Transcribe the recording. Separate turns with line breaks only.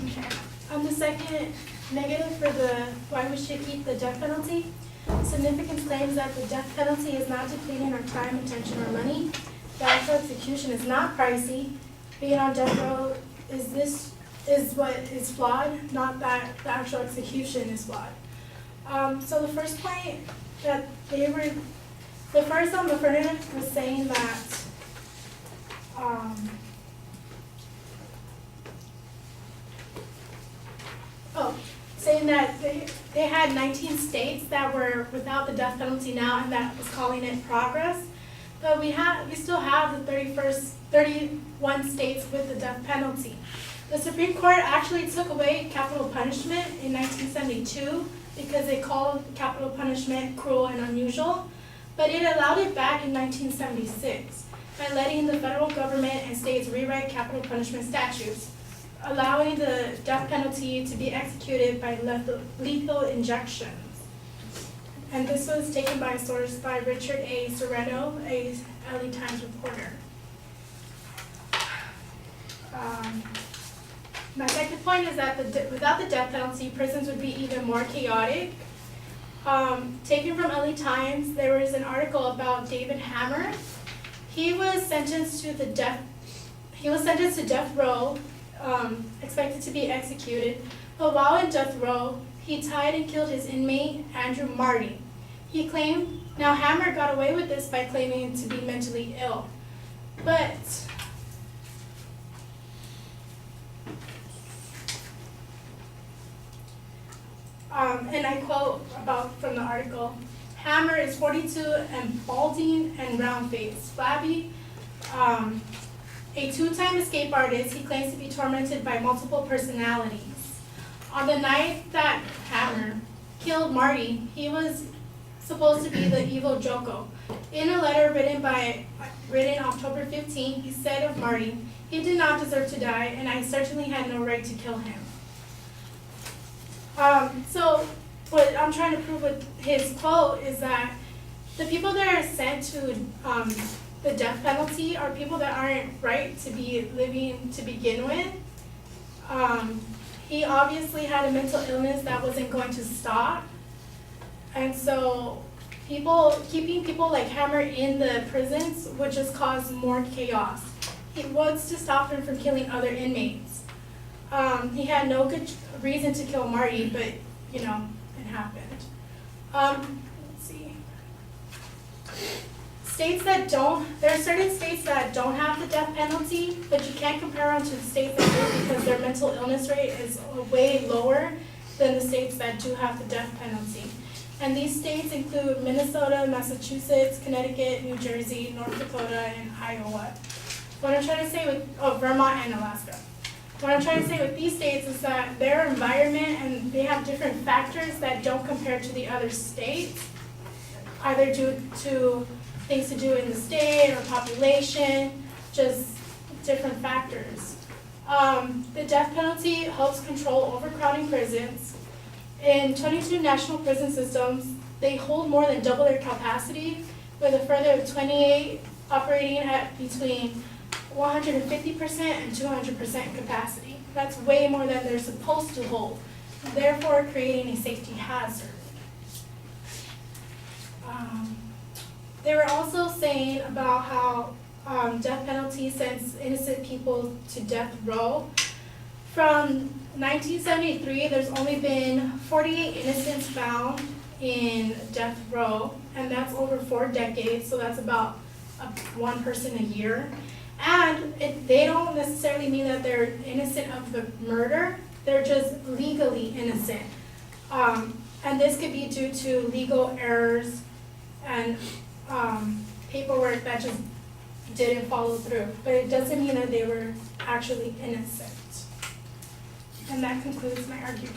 Okay. The second negative for the why we should keep the death penalty. Significance claims that the death penalty is not depleting our time, attention, or money. The actual execution is not pricey. Being on death row is what is flawed, not that the actual execution is flawed. So the first point that the first affirmative was saying that saying that they had 19 states that were without the death penalty now, and that was calling it progress. But we still have the 31 states with the death penalty. The Supreme Court actually took away capital punishment in 1972 because they called capital punishment cruel and unusual, but it allowed it back in 1976 by letting the federal government and states rewrite capital punishment statutes, allowing the death penalty to be executed by lethal injections. And this was taken by a source by Richard A. Sereno, a LA Times reporter. My second point is that without the death penalty, prisons would be even more chaotic. Taken from LA Times, there was an article about David Hammer. He was sentenced to death row, expected to be executed. But while in death row, he tied and killed his inmate, Andrew Marty. He claimed, now Hammer got away with this by claiming to be mentally ill. But and I quote from the article, Hammer is 42 and balding and round-faced, flabby. A two-time escape artist, he claims to be tormented by multiple personalities. On the night that Hammer killed Marty, he was supposed to be the evil Joko. In a letter written October 15, he said of Marty, he did not deserve to die, and I certainly had no right to kill him. So what I'm trying to prove with his quote is that the people that are sent to the death penalty are people that aren't right to be living to begin with. He obviously had a mental illness that wasn't going to stop. And so keeping people like Hammer in the prisons would just cause more chaos. He wants to stop him from killing other inmates. He had no good reason to kill Marty, but it happened. Let's see. There are certain states that don't have the death penalty, but you can't compare them to the states that do because their mental illness rate is way lower than the states that do have the death penalty. And these states include Minnesota, Massachusetts, Connecticut, New Jersey, North Dakota, and Iowa. What I'm trying to say Vermont and Alaska. What I'm trying to say with these states is that their environment and they have different factors that don't compare to the other states, either due to things to do in the state or population, just different factors. The death penalty helps control overcrowding prisons. In 22 national prison systems, they hold more than double their capacity, with a further 28 operating at between 150% and 200% capacity. That's way more than they're supposed to hold, therefore creating a safety hazard. They were also saying about how death penalty sends innocent people to death row. From 1973, there's only been 48 innocents found in death row, and that's over 4 decades, so that's about one person a year. And they don't necessarily mean that they're innocent of the murder, they're just legally innocent. And this could be due to legal errors and paperwork that just didn't follow through. But it doesn't mean that they were actually innocent. And that concludes my argument.